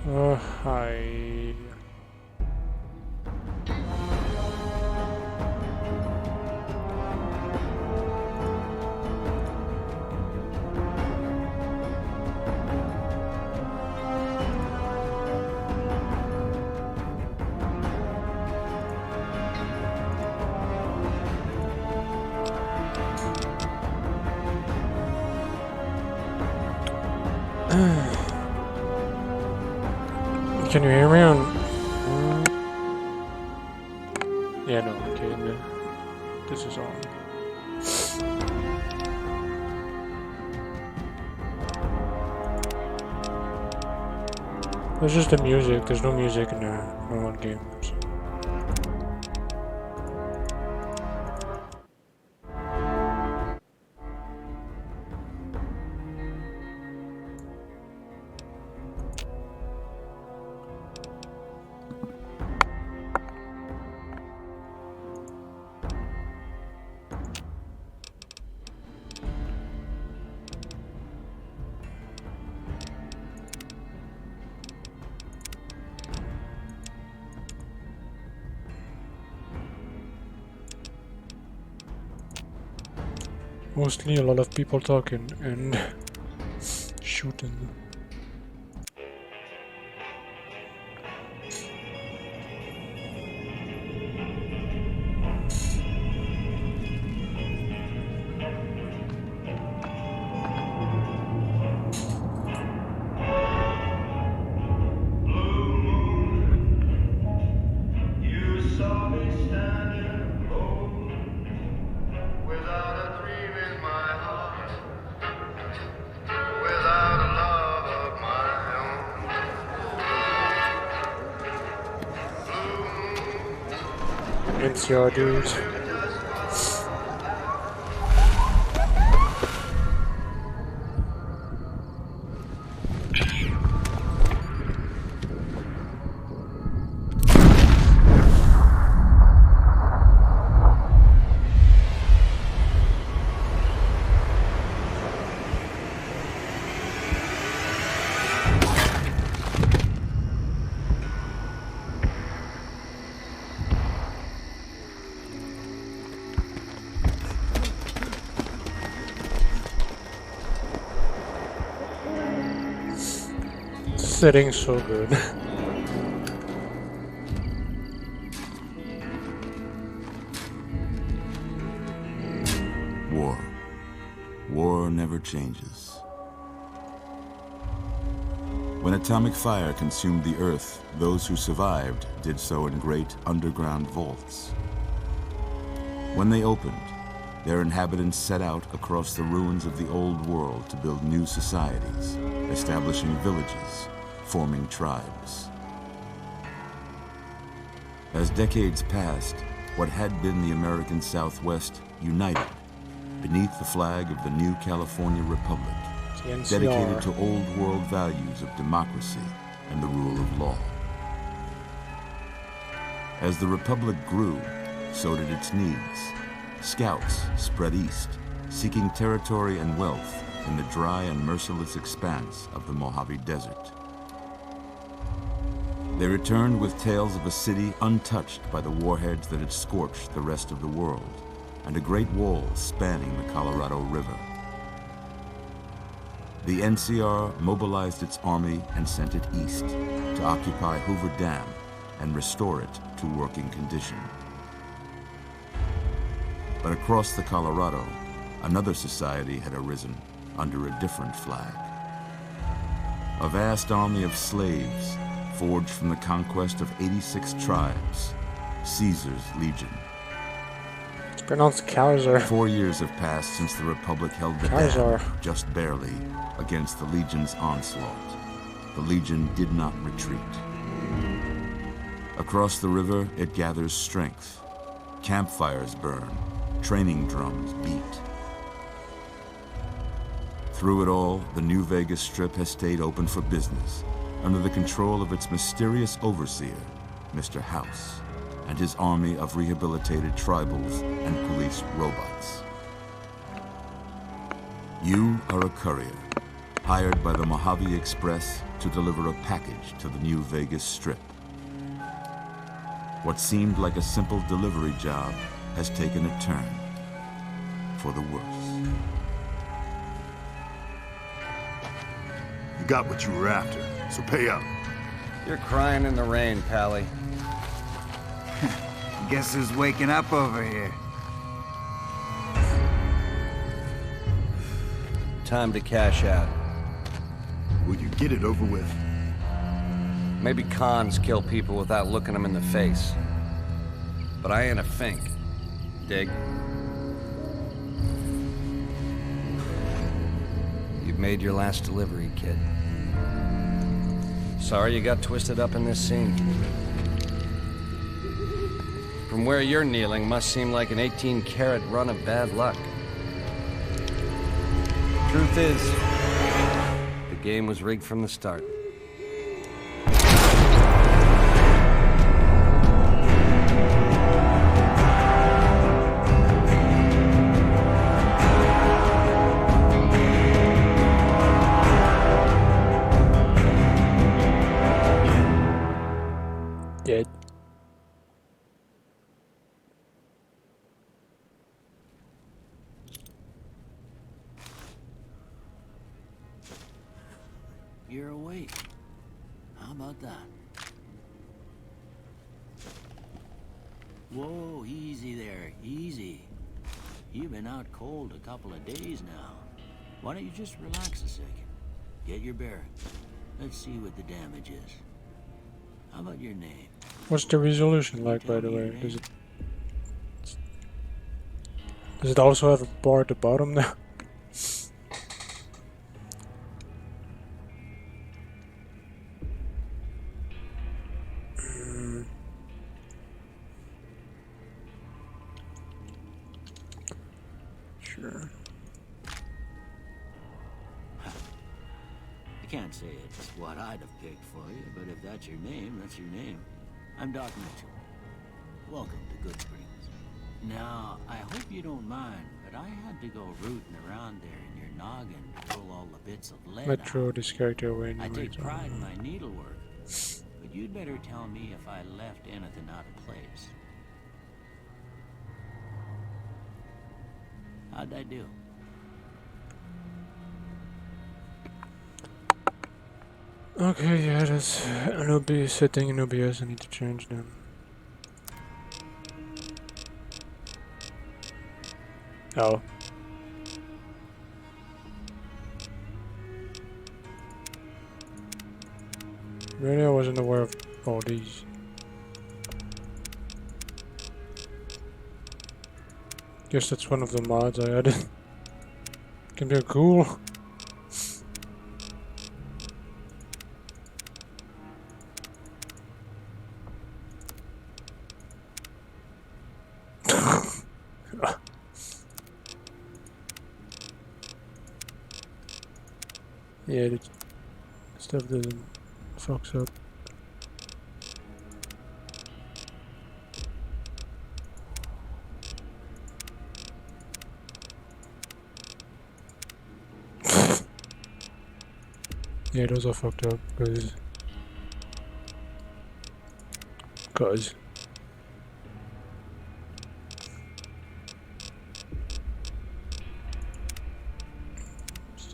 Hi. Can you hear me on? Yeah, no, okay, no. This is on. It's just the music. There's no music in the normal game. So. Mostly a lot of people talking and shooting. NCR dudes. Setting's so good. War. War never changes. When atomic fire consumed the Earth, those who survived did so in great underground vaults. When they opened, their inhabitants set out across the ruins of the old world to build new societies, establishing villages, forming tribes. As decades passed, what had been the American Southwest united beneath the flag of the new California Republic, dedicated to old world values of democracy and the rule of law. As the Republic grew, so did its needs. Scouts spread east, seeking territory and wealth in the dry and merciless expanse of the Mojave Desert. They returned with tales of a city untouched by the warheads that had scorched the rest of the world, and a great wall spanning the Colorado River. The NCR mobilized its army and sent it east to occupy Hoover Dam and restore it to working condition. But across the Colorado, another society had arisen under a different flag. A vast army of slaves forged from the conquest of 86 tribes, Caesar's Legion. It's pronounced Kaiser. 4 years have passed since the Republic held the Kaiser. dam, just barely, against the Legion's onslaught. The Legion did not retreat. Across the river, it gathers strength. Campfires burn, training drums beat. Through it all, the New Vegas Strip has stayed open for business, under the control of its mysterious overseer, Mr. House, and his army of rehabilitated tribals and police robots. You are a courier, hired by the Mojave Express to deliver a package to the New Vegas Strip. What seemed like a simple delivery job has taken a turn for the worse. You got what you were after, so pay up. You're crying in the rain, Pally. Guess who's waking up over here? Time to cash out. Will you get it over with? Maybe cons kill people without looking them in the face. But I ain't a fink. Dig? You've made your last delivery, kid. Sorry you got twisted up in this scene. From where you're kneeling must seem like an 18-carat run of bad luck. Truth is, the game was rigged from the start. Dead. You're awake. How about that? Whoa, easy there, easy. You've been out cold a couple of days now. Why don't you just relax a second? Get your bearings. Let's see what the damage is. How about your name? What's the resolution like, by the way? Does it also have a bar at the bottom now? Sure. I can't say it's what I'd have picked for you, but if that's your name, that's your name. I'm Doc Mitchell. Welcome to Good Springs. Now, I hope you don't mind, but I had to go rooting around there in your noggin to pull all the bits of lead Metro, out. this character away I anyway. take pride in my needlework, but you'd better tell me if I left anything out of place. How'd I do? Okay, yeah, that's an OBS setting in OBS. I need to change them. Oh. Really, I wasn't aware of all these. Guess that's one of the mods I added. Can be cool. Yeah, the stuff doesn't fucks up. Yeah, those are fucked up because it's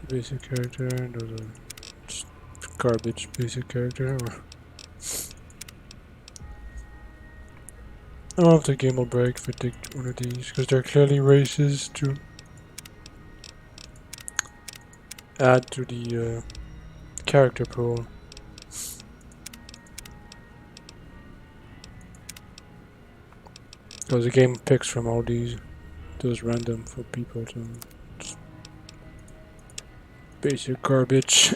the basic character and those are just garbage basic character. I don't know if the game will break if I take one of these because they're clearly racist to add to the character pool. Because the game picks from all these, those random for people to just basic garbage.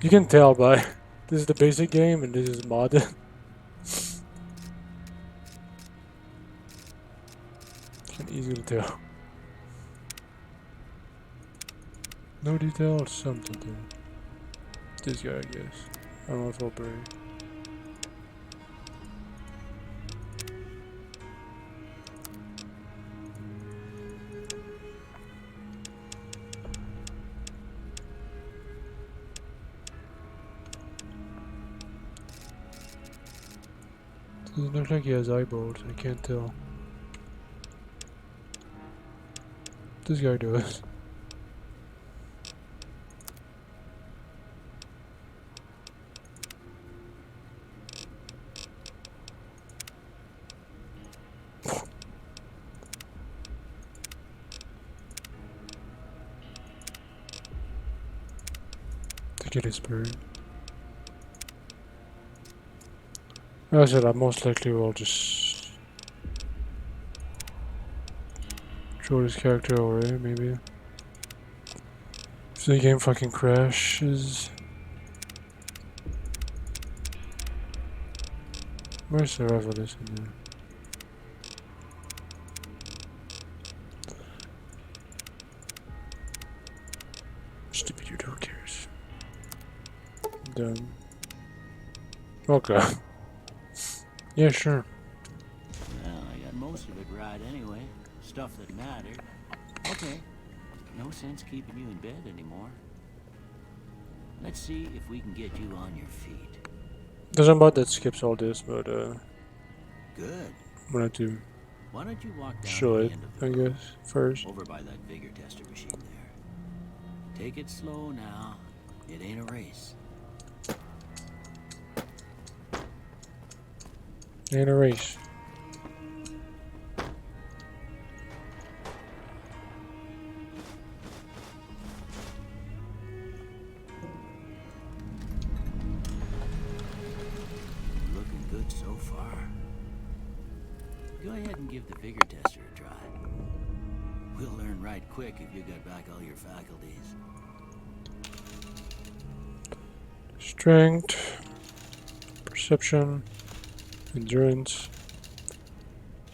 You can tell by this is the basic game and this is modded. You can easily tell. No detail, some detail. This guy, I guess. I don't know if I'll break. Doesn't look like he has eyeballs, I can't tell. This guy does. To get his bird. As I said, I most likely will just throw this character away, maybe. If the game fucking crashes. Where's survivalist in there? Stupid dude, who cares? Done. Okay. Yeah, sure. Well, I got most of it right anyway. Stuff that mattered. Okay. No sense keeping you in bed anymore. Let's see if we can get you on your feet. There's a mod that skips all this, but Good. wanted to Why don't you walk down show to it, the end of the I road, guess, first. over by that vigor tester machine there. Take it slow now. It ain't a race. In a race. Looking good so far. Go ahead and give the vigor tester a try. We'll learn right quick if you got back all your faculties. Strength, perception, endurance,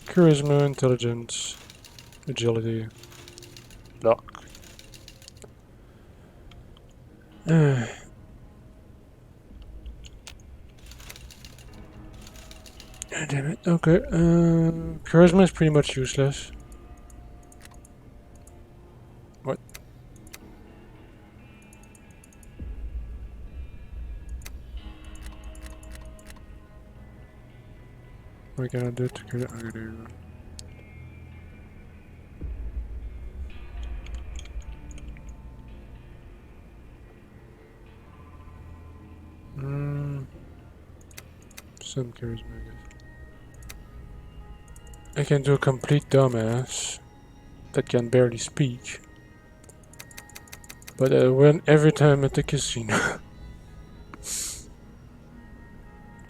charisma, intelligence, agility, luck. Damn it. Okay. Charisma is pretty much useless. What? What can I do to get it? Okay, there you go. Some charisma, I guess. I can do a complete dumbass that can barely speak. But I win every time at the casino.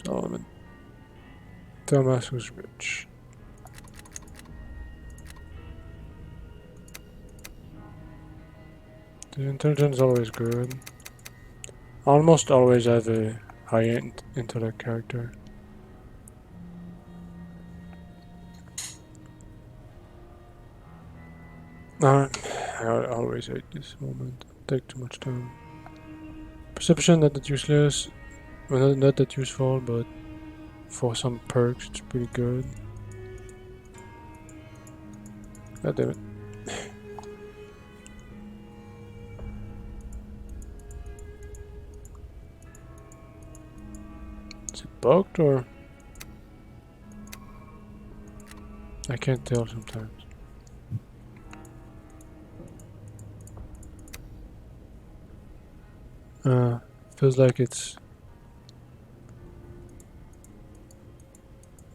Oh, I'm a dumbass who's rich. The intelligence is always good. Almost always have a high intellect character. I always hate this moment. Take too much time. Perception, not that useless. Well, not that useful, but for some perks, it's pretty good. God damn it. Is it bugged or? I can't tell sometimes. Feels like it's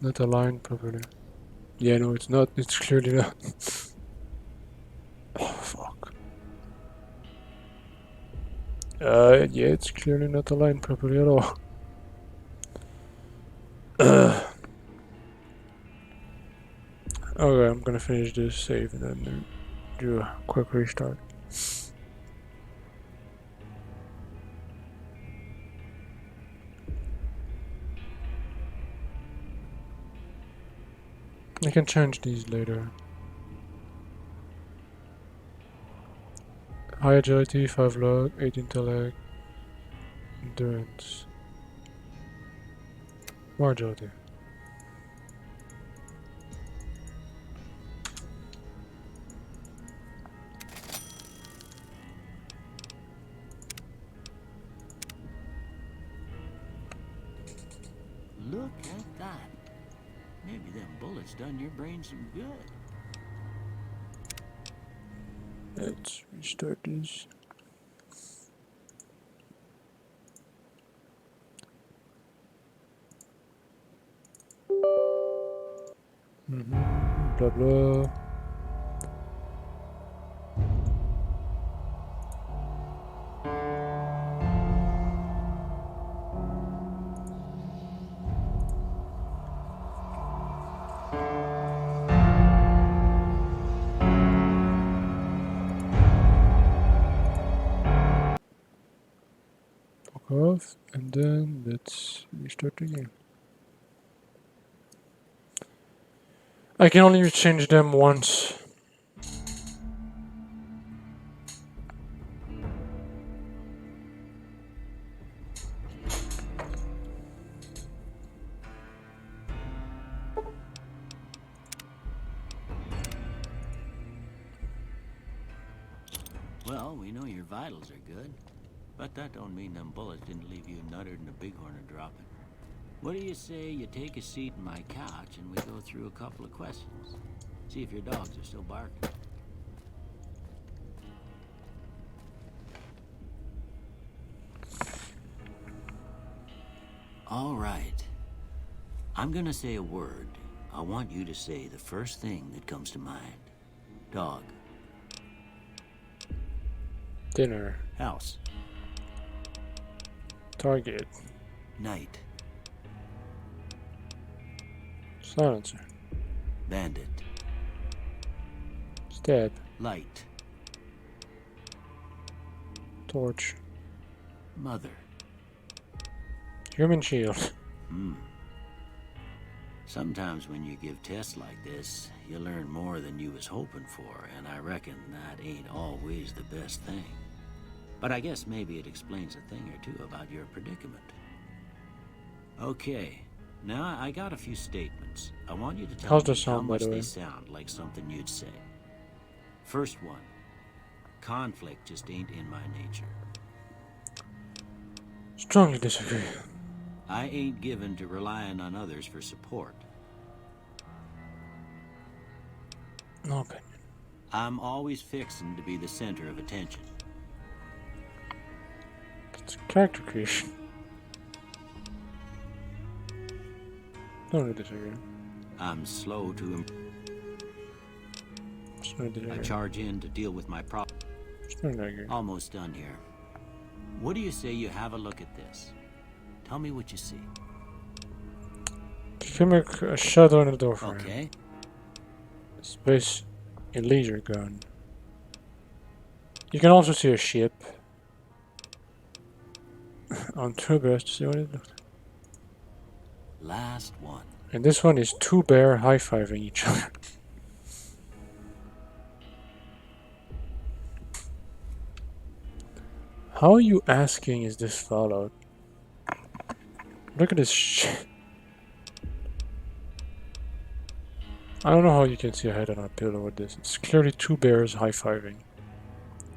not aligned properly. Yeah, no, it's not. It's clearly not. Oh, fuck. Yeah, it's clearly not aligned properly at all. Okay, I'm gonna finish this save and then do a quick restart. I can change these later. High agility, 5 luck, 8 intellect, endurance. More agility. Look at that. Maybe them bullets done your brain some good. Let's restart this. Blah blah. Fuck off, and then let's restart the game. I can only change them once. Well, we know your vitals are good, but that don't mean them bullets didn't leave you nuttered and a bighorn a dropping. What do you say you take a seat in my couch and we go through a couple of questions? See if your dogs are still barking. All right. I'm gonna say a word. I want you to say the first thing that comes to mind. Dog. Dinner. House. Target. Night. Silencer. Bandit. Stab. Light. Torch. Mother. Human shield. Sometimes when you give tests like this, you learn more than you was hoping for, and I reckon that ain't always the best thing. But I guess maybe it explains a thing or two about your predicament. Okay, now I got a few statements. I want you to tell How's me the sound, how by much the way? they sound like something you'd say. First one. Conflict just ain't in my nature. Strongly disagree. I ain't given to relying on others for support. No opinion. I'm always fixing to be the center of attention. It's character creation. Strongly disagree. I'm slow to Strongly I disagree. charge in to deal with my problem. Strongly agree. Almost done here. What do you say you have a look at this? Tell me what you see. Give me a shadow in the door frame. Okay. Space a laser gun. You can also see a ship. On two bears to see what it looks like. Last one. And this one is two bear high-fiving each other. How are you asking is this Fallout? Look at this shit. I don't know how you can see a head on a pillow with this. It's clearly two bears high-fiving.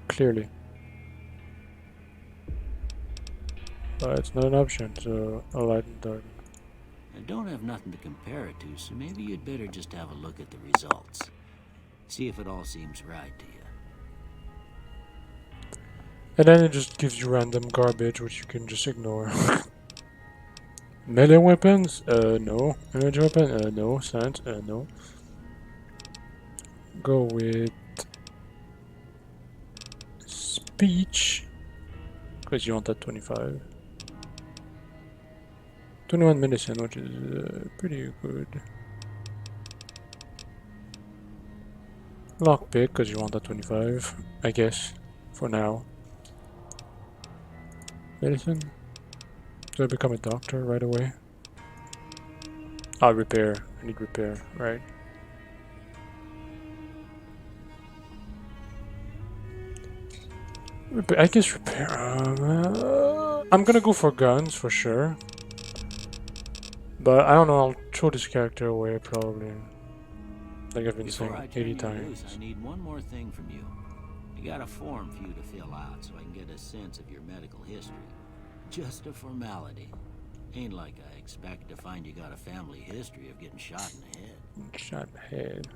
Clearly. But it's not an option, so a light and dark. I don't have nothing to compare it to, so maybe you'd better just have a look at the results. See if it all seems right to you. And then it just gives you random garbage which you can just ignore. Melee weapons? No. Energy weapon? No. Science? No. Go with speech, because you want that 25. 21 medicine, which is pretty good. Lockpick, because you want that 25, I guess, for now. Medicine? Do I become a doctor right away? Ah, repair. I need repair, right. I guess repair. I'm gonna go for guns for sure. But I don't know, I'll throw this character away probably. Like I've been Before saying I turn 80 you times. loose, I need one more thing from you. I got a form for you to fill out so I can get a sense of your medical history. Just a formality. Ain't like I expect to find you got a family history of getting shot in the head. Shot in the head.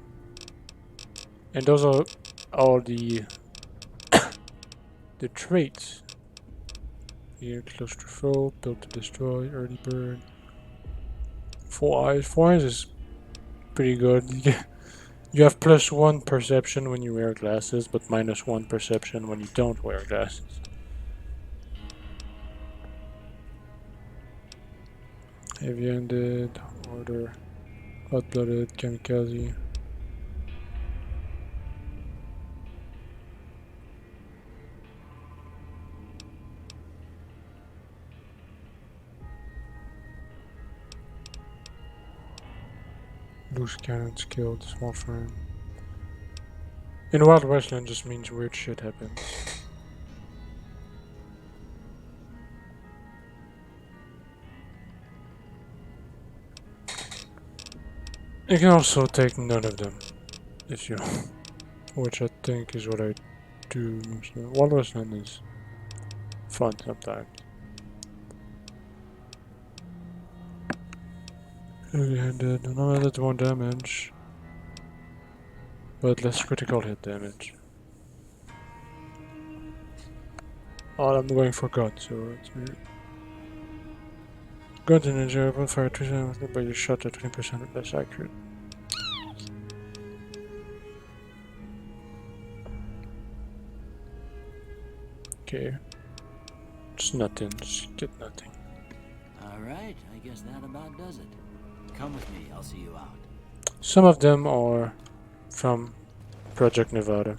And those are all the the traits. Here, claustrophobe, built to destroy, early burn. 4 eyes. 4 eyes is pretty good. You have +1 perception when you wear glasses, but -1 perception when you don't wear glasses. Heavy-handed, order, hot-blooded, kamikaze. Loose cannon, skilled, small frame. In Wild Westland just means weird shit happens. You can also take none of them, if you, which I think is what I do most of. Wild Westland is fun sometimes. Heavy-handed, unlimited 1 damage, but less critical hit damage. Oh, I'm going for guns, so it's weird. Guns in ninja open fire 2%, but you shot at 20% less accurate. Okay. It's nothing, just get nothing. Alright, I guess that about does it. Come with me, I'll see you out. Some of them are from Project Nevada.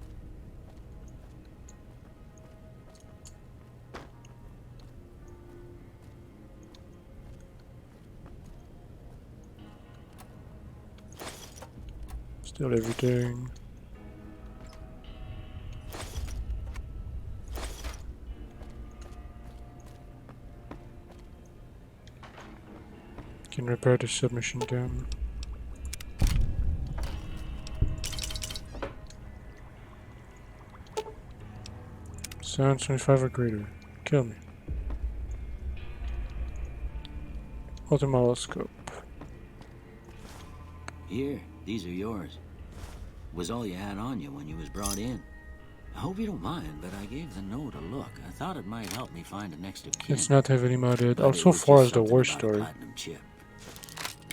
Still everything. Can repair the submachine gun. Sound 25 or greater. Kill me. Automaloscope. Here, these are yours. Was all you had on you when you was brought in. I hope you don't mind, but I gave the note a look. I thought it might help me find a next of kin. It's not heavily modded. But Also, it was 4 just is the something worst about a story. platinum chip.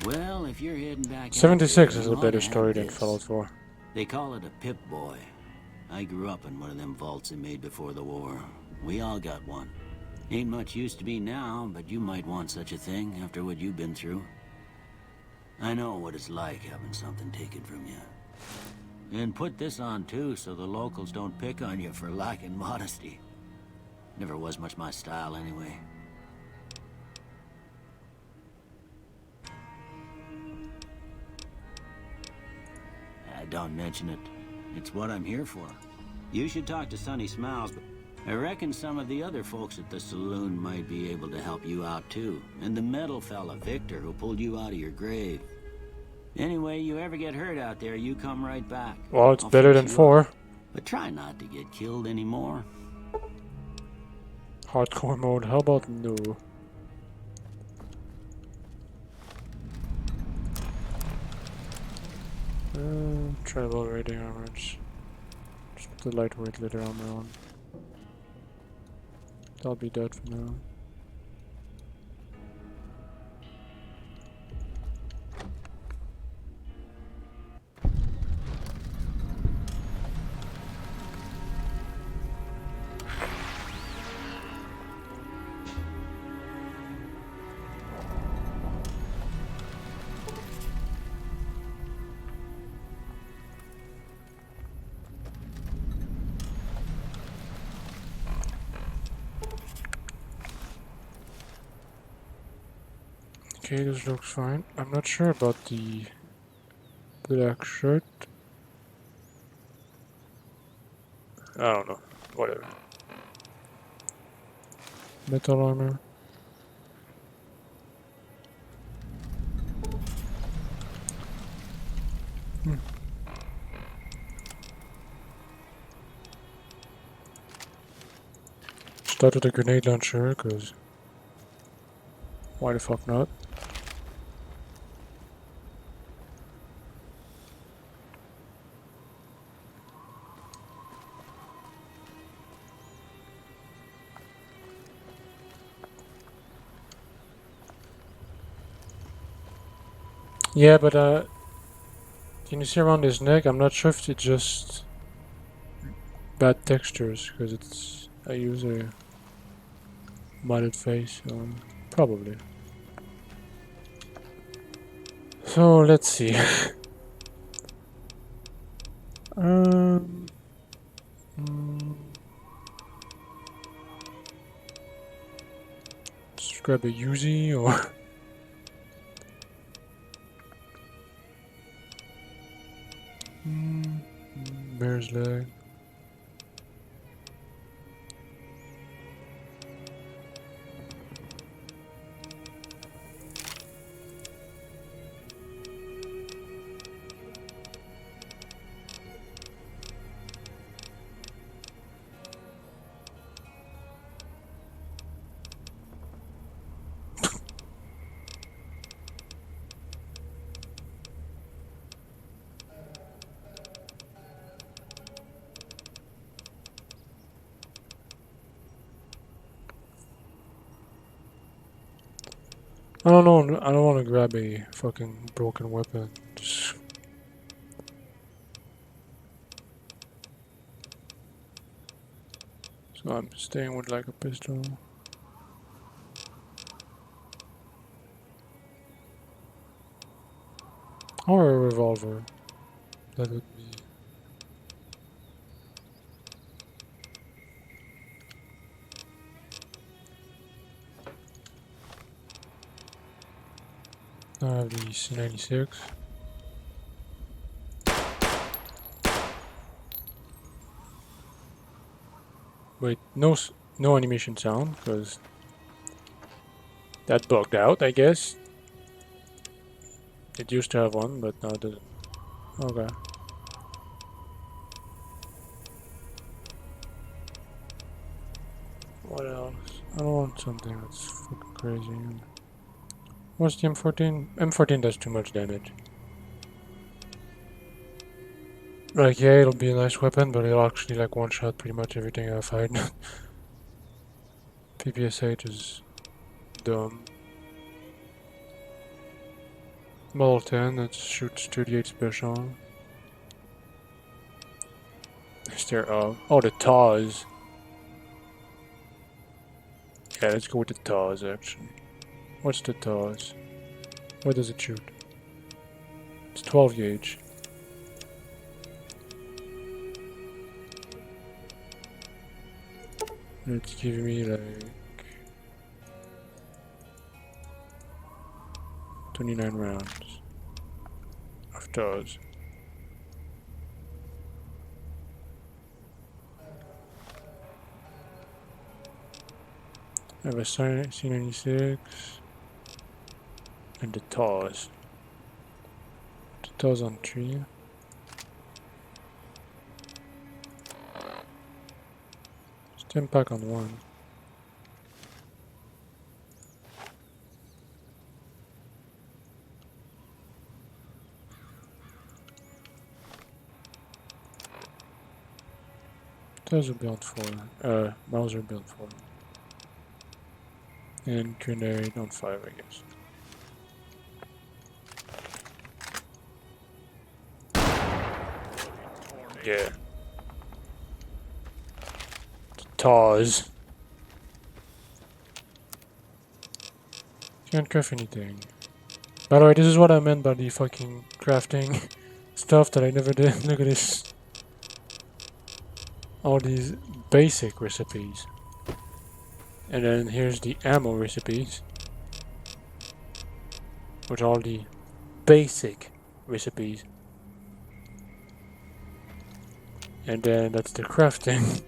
Well, if you're heading back out 76 there, is you a ought better to have story than this. Fallout 4. They call it a Pip-Boy. I grew up in one of them vaults they made before the war. We all got one. Ain't much use to me now, but you might want such a thing after what you've been through. I know what it's like having something taken from you. And put this on too, so the locals don't pick on you for lacking modesty. Never was much my style anyway. Don't mention it. It's what I'm here for. You should talk to Sonny Smiles, but I reckon some of the other folks at the saloon might be able to help you out too. And the metal fella, Victor, who pulled you out of your grave. Anyway, you ever get hurt out there, you come right back. Well, it's I'll better fix than you 4. up. But try not to get killed anymore. Hardcore mode, how about no? Tribal rating armors. Just put the lightweight leather armor on. That'll be that for now. Okay, this looks fine. I'm not sure about the black shirt. I don't know. Whatever. Metal armor. Start with a grenade launcher, because Why the fuck not? Yeah, but can you see around his neck? I'm not sure if it's just bad textures, because it's I use a modded face, probably. So let's see. um, mm, just grab a Uzi or bear's leg. I don't know. I don't want to grab a fucking broken weapon. Just so I'm staying with like a pistol. Or a revolver. That would be. I have the C96. Wait, no animation sound, because that bugged out, I guess. It used to have one, but now it doesn't. Okay. What else? I don't want something that's fucking crazy. What's the M14? M14 does too much damage. Like, yeah, it'll be a nice weapon, but it'll actually like one-shot pretty much everything I fight. PPSH is dumb. Model 10 that shoots 38 special. Is there oh the TAWs. Yeah, let's go with the TAWs actually. What's the TAWs? Where does it shoot? It's 12 gauge. It's giving me like 29 rounds of TAWs. I have a C96 and the TAWs. The TAWs on 3. Stim pack on 1. TAWs are built for. Mauser built for. And grenade on 5, I guess. Yeah. TAWs. Can't craft anything. By the way, this is what I meant by the fucking crafting stuff that I never did. Look at this. All these basic recipes. And then here's the ammo recipes. With all the basic recipes. And then that's the crafting.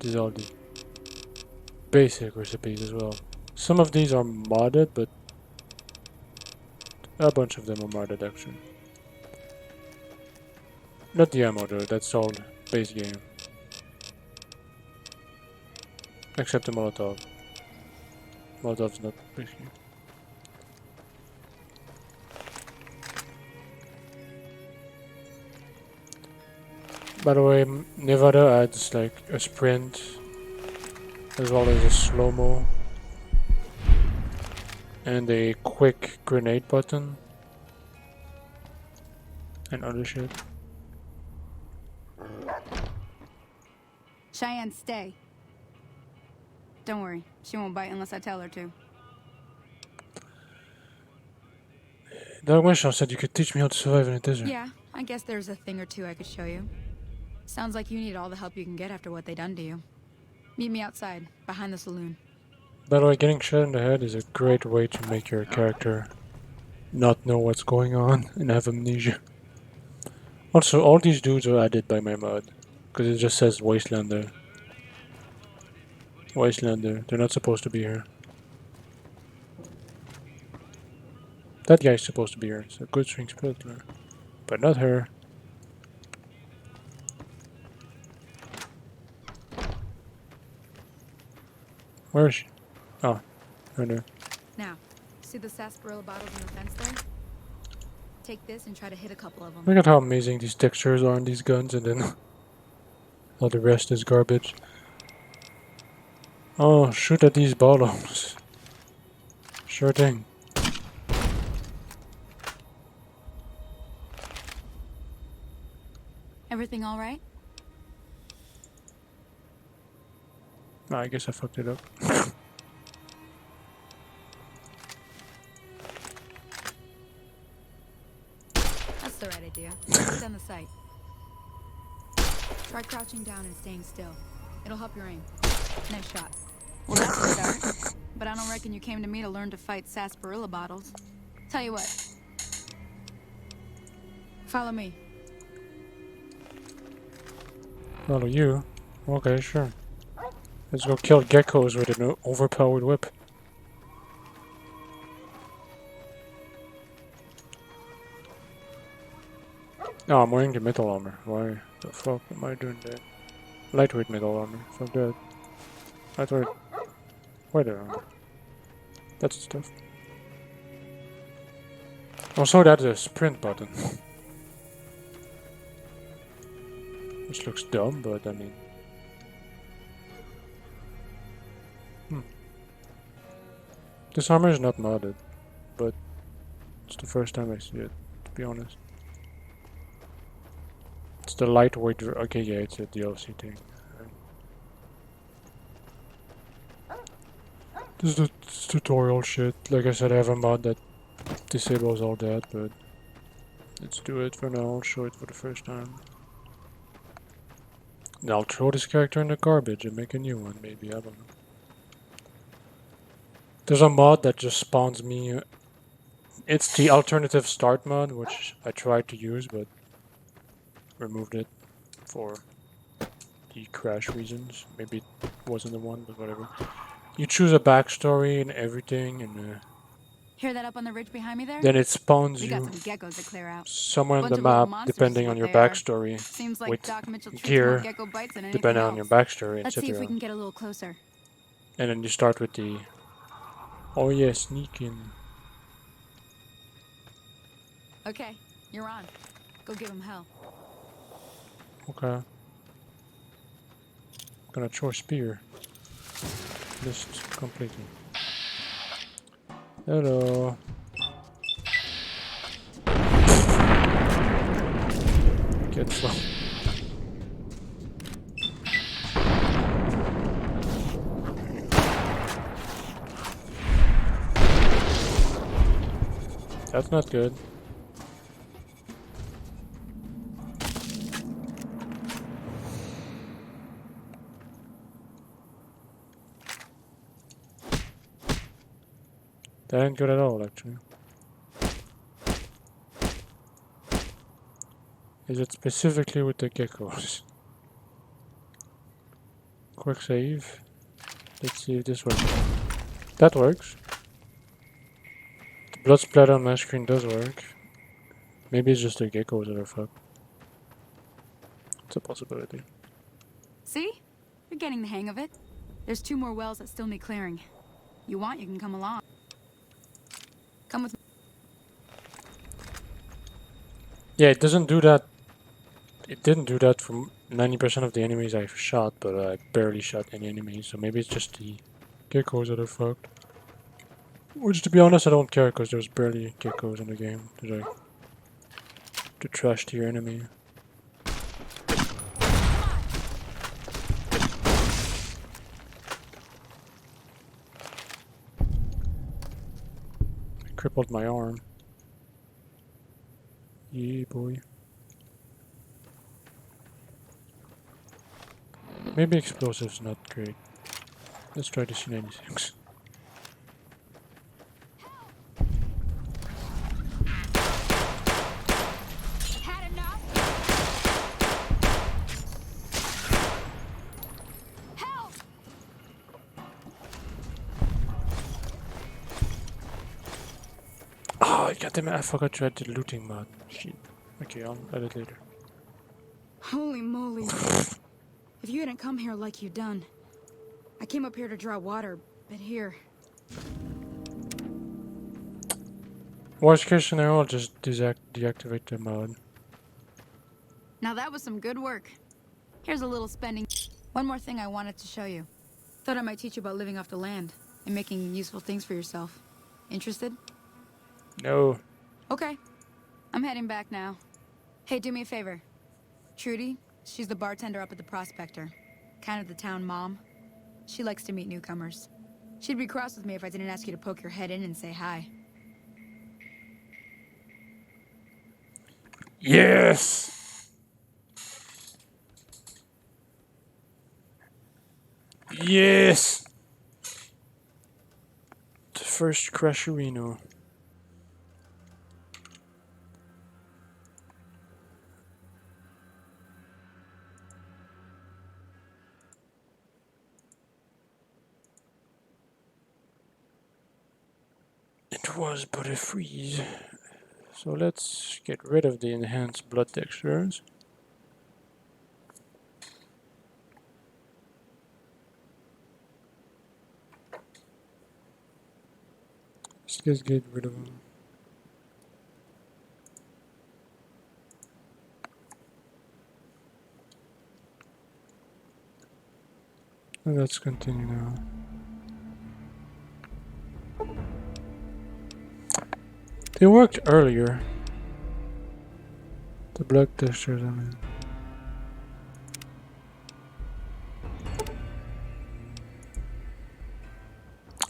These are all the basic recipes as well. Some of these are modded, but a bunch of them are modded actually. Not the ammo though, that's all base game. Except the Molotov. Molotov's not risky. By the way, Nevada adds like a sprint as well as a slow-mo and a quick grenade button and other shit. Cheyenne, stay. Don't worry, she won't bite unless I tell her to. Doug Winshaw said you could teach me how to survive in a desert. Yeah, I guess there's a thing or two I could show you. Sounds like you need all the help you can get after what they done to you. Meet me outside, behind the saloon. By the way, getting shot in the head is a great way to make your character not know what's going on and have amnesia. Also, all these dudes are added by my mod, because it just says Wastelander. Wastelander, they're not supposed to be here. That guy's supposed to be here, it's a good string splitter. But not her. Where is she? Oh, right there. Now, see the sarsaparilla bottles on the fence there? Take this and try to hit a couple of them. Look at how amazing these textures are on these guns, and then all the rest is garbage. Oh, shoot at these bottles. Sure thing. Everything all right? Oh, I guess I fucked it up. That's the right idea. Put down the sight. Try crouching down and staying still. It'll help your aim. Nice shot. Well, that's a start. But I don't reckon you came to me to learn to fight sarsaparilla bottles. Tell you what. Follow me. Follow you? Okay, sure. Let's go kill geckos with an overpowered whip. Oh, I'm wearing the metal armor. Why the fuck am I doing that? Lightweight metal armor. Fuck that. Lightweight. Weather armor. That's the stuff. Also, that's a sprint button. Which looks dumb, but I mean... This armor is not modded, but it's the first time I see it, to be honest. It's the lightweight... Okay, yeah, it's a DLC thing. This is the tutorial shit. Like I said, I have a mod that disables all that, but... Let's do it for now, I'll show it for the first time. And I'll throw this character in the garbage and make a new one, maybe, I don't know. There's a mod that just spawns me. It's the alternative start mod, which I tried to use, but removed it for the crash reasons. Maybe it wasn't the one, but whatever. You choose a backstory and everything, and Hear that up on the ridge behind me there? then it spawns We got you some geckos to clear out. somewhere on Bunch the of little map, monsters depending is on what your they are. backstory, Seems like with Doc Mitchell treats gear, more gecko bites than anything depending on else. your backstory, Let's see if we etc. can get a little closer. And then you start with the... Oh yeah, sneaking. Okay, you're on. Go give him hell. Okay. Gonna throw a spear. Missed completely. Hello. Get slow. That's not good. That ain't good at all, actually. Is it specifically with the geckos? Quick save. Let's see if this works. That works. The blood splatter on my screen does work. Maybe it's just the geckos that are fucked. It's a possibility. See? You're getting the hang of it. There's 2 more wells that still need clearing. You want, you can come along. Come with me. Yeah, it doesn't do that. It didn't do that for 90% of the enemies I've shot, but I barely shot any enemies, so maybe it's just the geckos that are fucked. Which, to be honest, I don't care, because there's barely geckos in the game. There's like the trash tier enemy. I crippled my arm. Yeah, boy. Maybe explosives not great. Let's try the C96. Had enough? Help! Oh, goddammit, I forgot to add the looting mod. Shit. Okay, I'll add it later. Holy moly. If you hadn't come here like you done. I came up here to draw water, but here. Worst case scenario, I'll just deactivate the mod. Now that was some good work. Here's a little spending. One more thing I wanted to show you. Thought I might teach you about living off the land and making useful things for yourself. Interested? No. Okay. I'm heading back now. Hey, do me a favor. Trudy, she's the bartender up at the Prospector. Kind of the town mom. She likes to meet newcomers. She'd be cross with me if I didn't ask you to poke your head in and say hi. Yes! Yes! The first Crasherino. It was but a freeze. So let's get rid of the enhanced blood textures. Let's just get rid of them. And let's continue now. They worked earlier. The blood textures, I mean.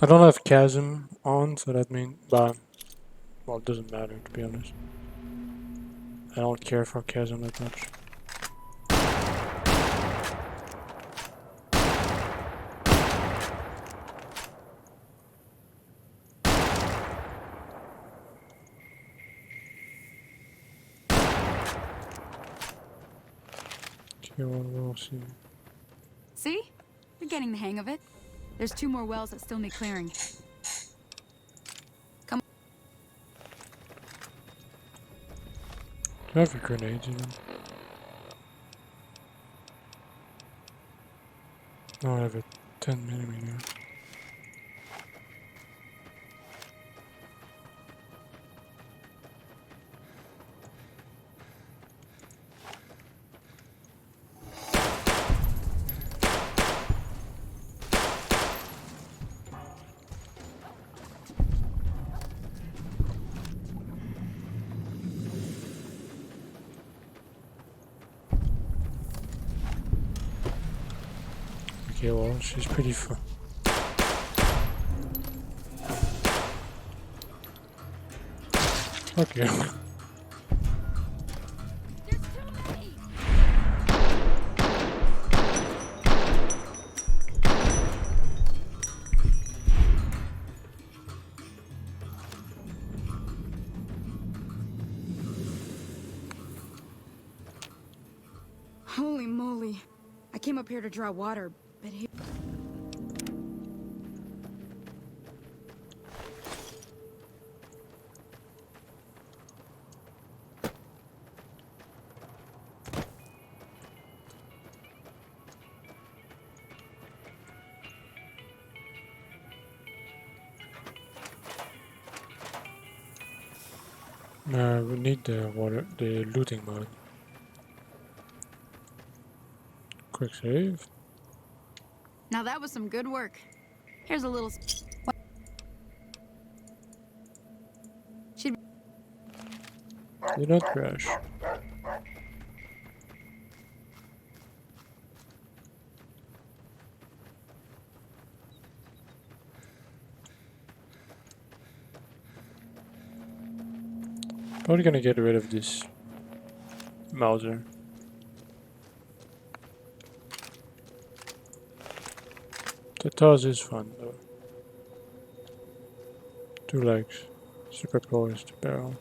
I don't have Chasm on, so that means, well, it doesn't matter, to be honest. I don't care for Chasm that much. Okay, well, we'll see. See? You're getting the hang of it. There's 2 more wells that still need clearing. Come. Do I have a grenade even? No, I have a 10mm. Okay, well, she's pretty fun. Okay. Holy moly. I came up here to draw water, but here. We need the looting mod. Quick save. Now that was some good work. Here's a little. She'd Did not crash. Probably gonna get rid of this Mauser. The Taz is fun though. 2 legs. Super poised barrel.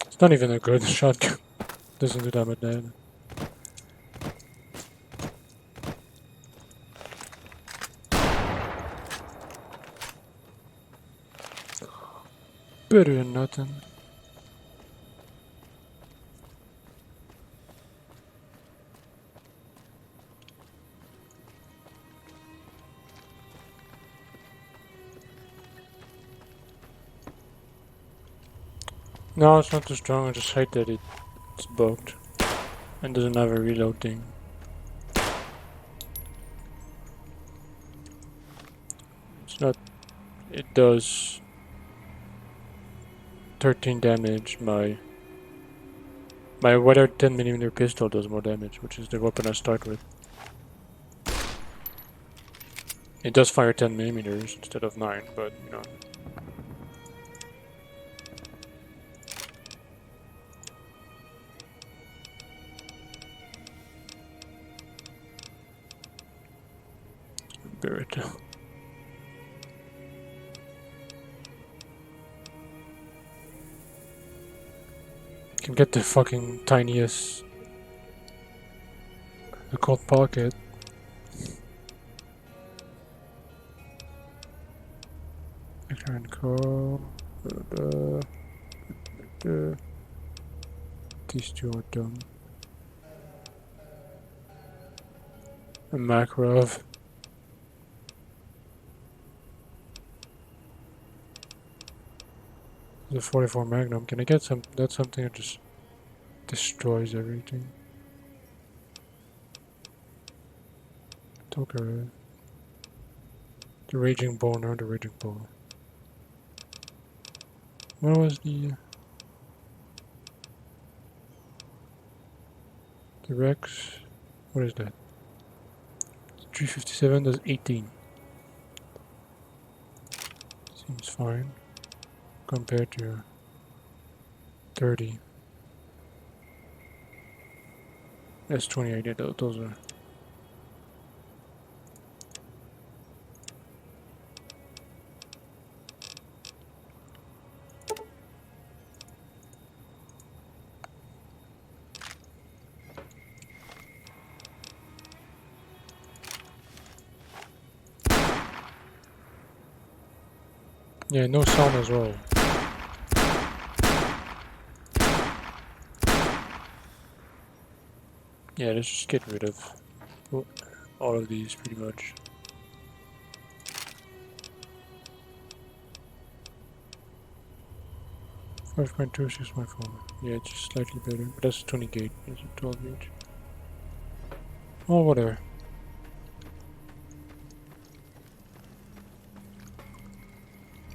It's not even a good shotgun. Doesn't do that much damage. Better than nothing. No, it's not too strong. I just hate that it's bugged and doesn't have a reload thing. It's not. It does 13 damage. My weather 10mm pistol does more damage, which is the weapon I start with. It does fire 10mm instead of 9, but you know. Barrett. Can get the fucking tiniest the cold pocket. Return call. These two are dumb. A Makarov. The 44 Magnum. Can I get some? That's something that just destroys everything. Toker. The Raging Bull, no, the Raging Bull. What was the Rex? What is that? 357 does 18. Seems fine. Compared to 30. That's 28, yeah, those are. Yeah, no sound as well. Yeah, let's just get rid of all of these pretty much. .26 Yeah, it's just slightly better, but that's 20 gauge, it's a 12 gauge. Oh, whatever.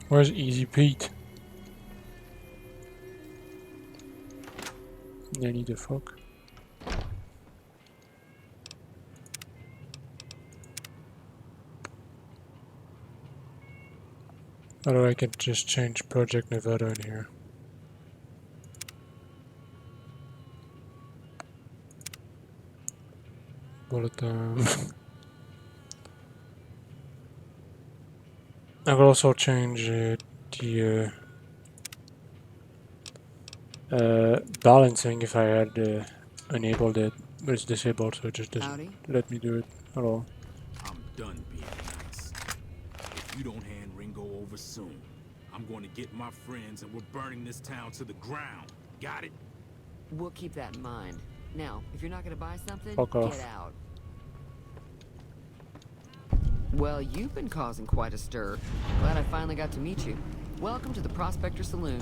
Where's Easy Pete? I need a fuck. Or I can just change Project Nevada in here. Bullet time. I will also change the balancing if I had enabled it, but it's disabled, so it just doesn't let me do it at all. I'm done being nice. If you don't hand Ringo over soon, I'm going to get my friends and we're burning this town to the ground. Got it? We'll keep that in mind. Now, if you're not going to buy something, Fuck off. get out. Well, you've been causing quite a stir. Glad I finally got to meet you. Welcome to the Prospector Saloon.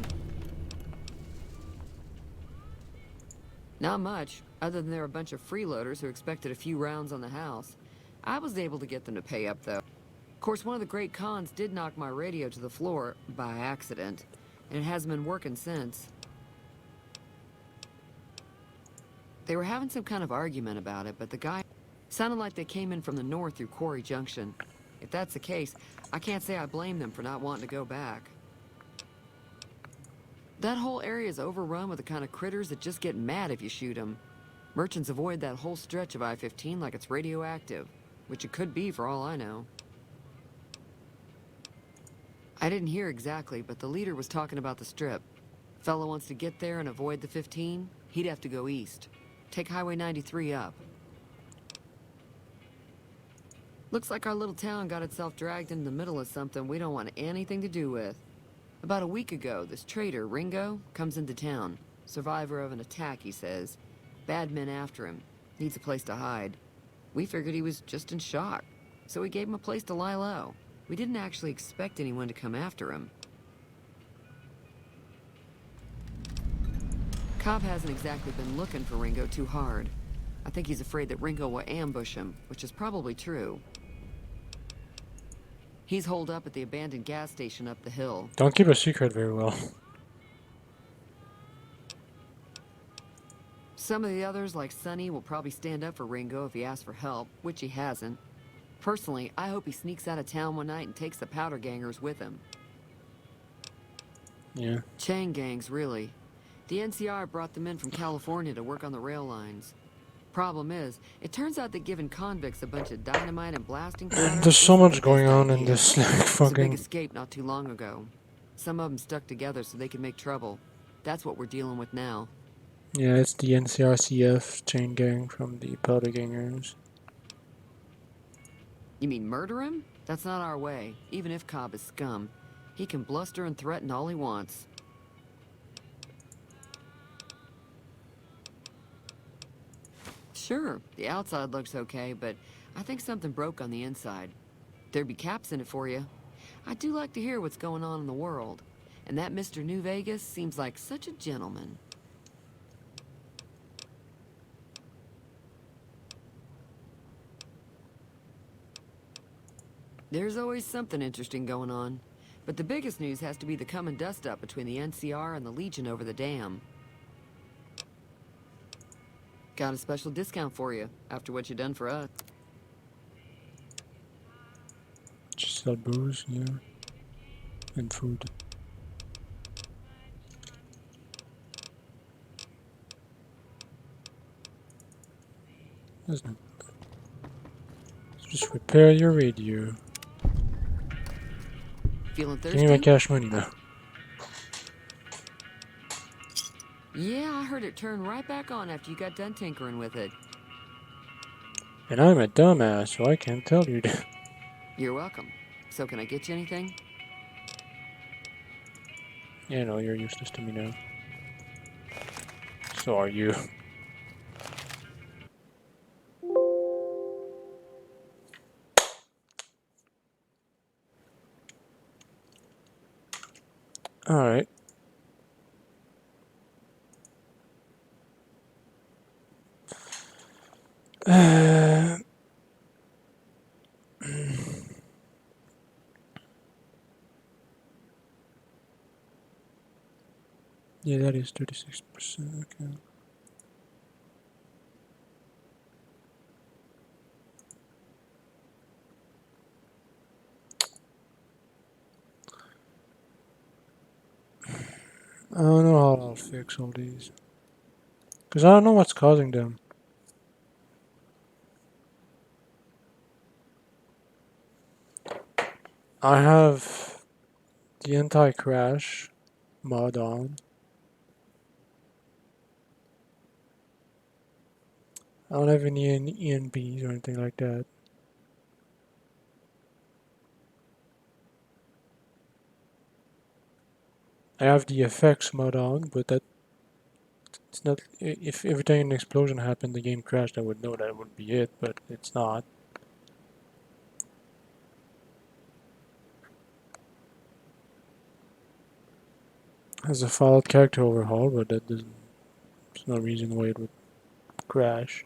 Not much, other than they're a bunch of freeloaders who expected a few rounds on the house. I was able to get them to pay up, though. Of course, one of the great cons did knock my radio to the floor by accident, and it hasn't been working since. They were having some kind of argument about it, but the guy sounded like they came in from the north through Quarry Junction. If that's the case, I can't say I blame them for not wanting to go back. That whole area is overrun with the kind of critters that just get mad if you shoot them. Merchants avoid that whole stretch of I-15 like it's radioactive, which it could be for all I know. I didn't hear exactly, but the leader was talking about the strip. Fellow wants to get there and avoid the 15, he'd have to go east. Take Highway 93 up. Looks like our little town got itself dragged into the middle of something we don't want anything to do with. About a week ago, this trader, Ringo, comes into town. Survivor of an attack, he says. Bad men after him. Needs a place to hide. We figured he was just in shock, so we gave him a place to lie low. We didn't actually expect anyone to come after him. Cobb hasn't exactly been looking for Ringo too hard. I think he's afraid that Ringo will ambush him, which is probably true. He's holed up at the abandoned gas station up the hill. Don't keep a secret very well. Some of the others, like Sonny, will probably stand up for Ringo if he asks for help, which he hasn't. Personally, I hope he sneaks out of town one night and takes the powder gangers with him. Yeah. Chain gangs, really. The NCR brought them in from California to work on the rail lines. Problem is, it turns out that giving convicts a bunch of dynamite and blasting powder There's so isn't much the going best on in idea. this like It was a big fucking. escape not too long ago. Some of them stuck together so they could make trouble. That's what we're dealing with now. Yeah, it's the NCRCF chain gang from the powder gangers. You mean murder him? That's not our way, even if Cobb is scum. He can bluster and threaten all he wants. Sure, the outside looks okay, but I think something broke on the inside. There'd be caps in it for you. I do like to hear what's going on in the world. And that Mr. New Vegas seems like such a gentleman. There's always something interesting going on. But the biggest news has to be the coming dust-up between the NCR and the Legion over the dam. Got a special discount for you, after what you done for us. Just sell booze, yeah. And food. There's no. Just repair your radio. Feeling Give me my thirsty? cash money now. Yeah, I heard it turn right back on after you got done tinkering with it. And I'm a dumbass, so I can't tell you that. You're welcome. So can I get you anything? Yeah, no, you're useless to me now. So are you. Alright. Yeah, that is 36%, okay. I don't know how I'll fix all these. Because I don't know what's causing them. I have the anti-crash mod on. I don't have any ENBs or anything like that. I have the effects mod on, but that it's not. If every time an explosion happened, the game crashed, I would know that would be it, but it's not. has a valid character overhaul, but that doesn't. There's no reason why it would crash.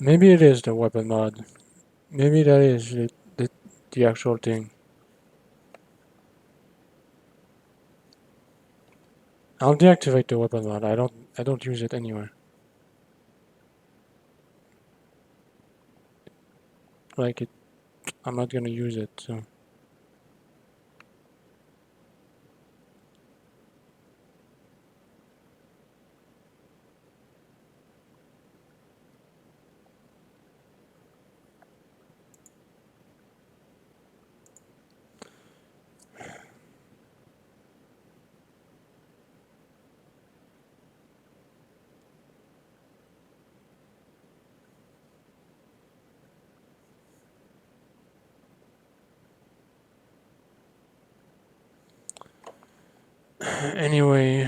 Maybe it is the weapon mod. Maybe that is the actual thing. I'll deactivate the weapon mod. I don't use it anywhere. Like it, I'm not gonna use it. So. Anyway,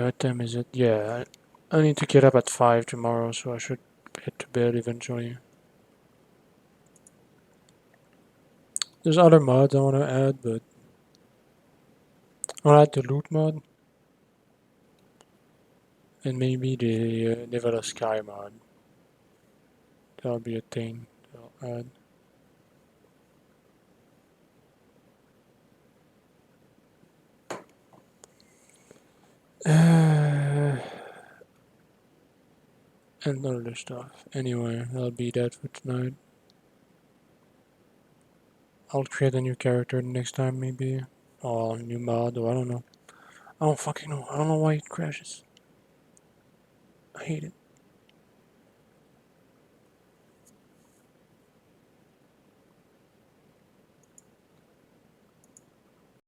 what time is it? Yeah, I need to get up at 5 tomorrow, so I should head to bed eventually. There's other mods I want to add, but I'll add the loot mod and maybe the Nevada Sky mod. That'll be a thing that I'll add. And other stuff. Anyway, that'll be that for tonight. I'll create a new character next time, maybe. Or a new mod, or I don't know. I don't fucking know. I don't know why it crashes. I hate it.